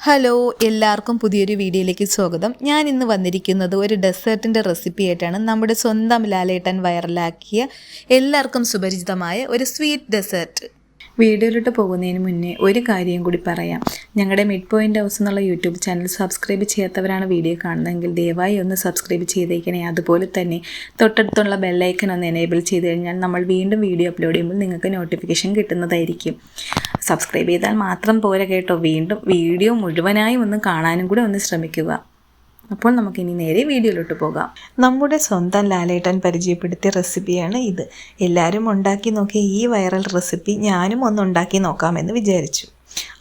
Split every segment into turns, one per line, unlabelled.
Hello, എല്ലാവർക്കും പുതിയൊരു വീഡിയോയിലേക്ക് സ്വാഗതം. ഞാൻ ഇന്ന് വന്നിരിക്കുന്നത് ഒരു ഡെസേർട്ടിൻ്റെ റെസിപ്പി ആയിട്ടാണ്. നമ്മുടെ സ്വന്തം ലാലേട്ടൻ വൈറലാക്കിയ എല്ലാവർക്കും സുപരിചിതമായ ഒരു സ്വീറ്റ് ഡെസേർട്ട്. വീഡിയോയിലോട്ട് പോകുന്നതിന് മുന്നേ ഒരു കാര്യം കൂടി പറയാം. ഞങ്ങളുടെ മിഡ് പോയിൻ്റ് ഹൗസ് എന്നുള്ള യൂട്യൂബ് ചാനൽ സബ്സ്ക്രൈബ് ചെയ്യാത്തവരാണ് വീഡിയോ കാണുന്നതെങ്കിൽ ദയവായി ഒന്ന് സബ്സ്ക്രൈബ് ചെയ്തേക്കണേ. അതുപോലെ തന്നെ തൊട്ടടുത്തുള്ള ബെല്ലൈക്കൺ ഒന്ന് എനേബിൾ ചെയ്ത് കഴിഞ്ഞാൽ നമ്മൾ വീണ്ടും വീഡിയോ അപ്ലോഡ് ചെയ്യുമ്പോൾ നിങ്ങൾക്ക് നോട്ടിഫിക്കേഷൻ കിട്ടുന്നതായിരിക്കും. സബ്സ്ക്രൈബ് ചെയ്താൽ മാത്രം പോരാ കേട്ടോ, വീണ്ടും വീഡിയോ മുഴുവനായും ഒന്ന് കാണാനും കൂടെ ഒന്ന് ശ്രമിക്കുക. അപ്പോൾ നമുക്കിനി നേരെ വീഡിയോയിലോട്ട് പോകാം. നമ്മുടെ സ്വന്തം ലാലേട്ടൻ പരിചയപ്പെടുത്തിയ റെസിപ്പിയാണ് ഇത്. എല്ലാവരും ഉണ്ടാക്കി നോക്കിയ ഈ വൈറൽ റെസിപ്പി ഞാനും ഒന്ന് ഉണ്ടാക്കി നോക്കാമെന്ന് വിചാരിച്ചു.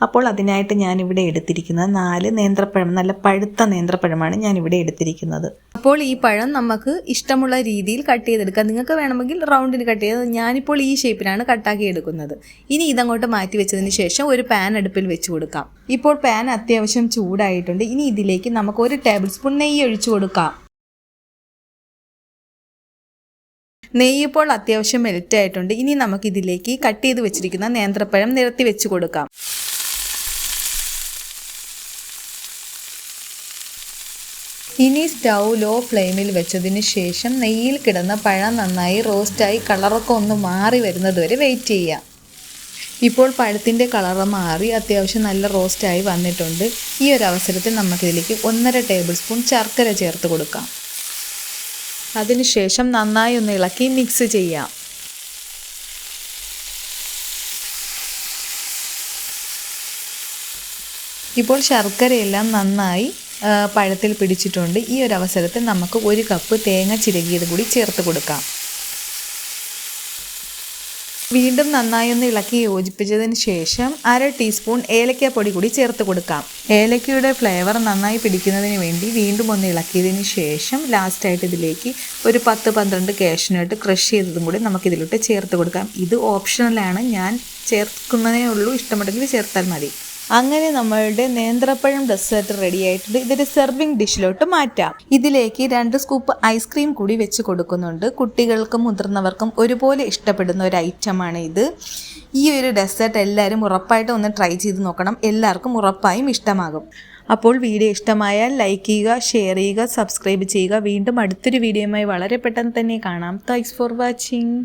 അപ്പോൾ അതിനായിട്ട് ഞാനിവിടെ എടുത്തിരിക്കുന്നത് 4 നേന്ത്രപ്പഴം, നല്ല പഴുത്ത നേന്ത്രപ്പഴമാണ് ഞാനിവിടെ എടുത്തിരിക്കുന്നത്. അപ്പോൾ ഈ പഴം നമുക്ക് ഇഷ്ടമുള്ള രീതിയിൽ കട്ട് ചെയ്തെടുക്കാം. നിങ്ങൾക്ക് വേണമെങ്കിൽ റൗണ്ടിന് കട്ട് ചെയ്ത്, ഞാനിപ്പോൾ ഈ ഷേപ്പിലാണ് കട്ടാക്കി എടുക്കുന്നത്. ഇനി ഇതങ്ങോട്ട് മാറ്റി വെച്ചതിന് ശേഷം ഒരു പാൻ അടുപ്പിൽ വെച്ച് കൊടുക്കാം. ഇപ്പോൾ പാൻ അത്യാവശ്യം ചൂടായിട്ടുണ്ട്. ഇനി ഇതിലേക്ക് നമുക്ക് 1 ടേബിൾ സ്പൂൺ നെയ്യ് ഒഴിച്ചു കൊടുക്കാം. നെയ്യ് ഇപ്പോൾ അത്യാവശ്യം മെൽറ്റ് ആയിട്ടുണ്ട്. ഇനി നമുക്കിതിലേക്ക് കട്ട് ചെയ്ത് വെച്ചിരിക്കുന്ന നേന്ത്രപ്പഴം നിരത്തി വെച്ച് കൊടുക്കാം. ഇനി സ്റ്റൗ ലോ ഫ്ലെയിമിൽ വെച്ചതിന് ശേഷം നെയ്യിൽ കിടന്ന പഴം നന്നായി റോസ്റ്റായി കളറൊക്കെ ഒന്ന് മാറി വരുന്നത് വരെ വെയിറ്റ് ചെയ്യാം. ഇപ്പോൾ പഴത്തിൻ്റെ കളറ് മാറി അത്യാവശ്യം നല്ല റോസ്റ്റായി വന്നിട്ടുണ്ട്. ഈ ഒരു അവസരത്തിൽ നമുക്കിതിലേക്ക് 1.5 ടേബിൾ സ്പൂൺ ശർക്കര ചേർത്ത് കൊടുക്കാം. അതിനുശേഷം നന്നായി ഒന്ന് ഇളക്കി മിക്സ് ചെയ്യാം. ഇപ്പോൾ ശർക്കരയെല്ലാം നന്നായി പഴത്തിൽ പിടിച്ചിട്ടുണ്ട്. ഈ ഒരു അവസരത്തിൽ നമുക്ക് 1 കപ്പ് തേങ്ങ ചിരകിയത് കൂടി ചേർത്ത് കൊടുക്കാം. വീണ്ടും നന്നായി ഒന്ന് ഇളക്കി യോജിപ്പിച്ചതിന് ശേഷം 1/2 ടീസ്പൂൺ ഏലക്കാപ്പൊടി കൂടി ചേർത്ത് കൊടുക്കാം. ഏലക്കയുടെ ഫ്ലേവർ നന്നായി പിടിക്കുന്നതിന് വേണ്ടി വീണ്ടും ഒന്ന് ഇളക്കിയതിന് ശേഷം ലാസ്റ്റായിട്ട് ഇതിലേക്ക് ഒരു 10-12 കാഷ്യൂനട്ട് ക്രഷ് ചെയ്തതും കൂടി നമുക്കിതിലോട്ട് ചേർത്ത് കൊടുക്കാം. ഇത് ഓപ്ഷണലാണ്, ഞാൻ ചേർക്കുന്നതേ ഉള്ളൂ, ഇഷ്ടമുണ്ടെങ്കിൽ ചേർത്താൽ മതി. അങ്ങനെ നമ്മളുടെ നേന്ത്രപ്പഴം ഡെസേർട്ട് റെഡി ആയിട്ടുണ്ട്. ഇതൊരു സെർവിങ് ഡിഷിലോട്ട് മാറ്റാം. ഇതിലേക്ക് 2 സ്കൂപ്പ് ഐസ്ക്രീം കൂടി വെച്ച് കൊടുക്കുന്നുണ്ട്. കുട്ടികൾക്കും മുതിർന്നവർക്കും ഒരുപോലെ ഇഷ്ടപ്പെടുന്ന ഒരു ഐറ്റമാണ് ഇത്. ഈ ഒരു ഡെസേർട്ട് എല്ലാവരും ഉറപ്പായിട്ടും ഒന്ന് ട്രൈ ചെയ്ത് നോക്കണം. എല്ലാവർക്കും ഉറപ്പായും ഇഷ്ടമാകും. അപ്പോൾ വീഡിയോ ഇഷ്ടമായാൽ ലൈക്ക് ചെയ്യുക, ഷെയർ ചെയ്യുക, സബ്സ്ക്രൈബ് ചെയ്യുക. വീണ്ടും അടുത്തൊരു വീഡിയോയുമായി വളരെ പെട്ടെന്ന് തന്നെ കാണാം. Thanks for watching.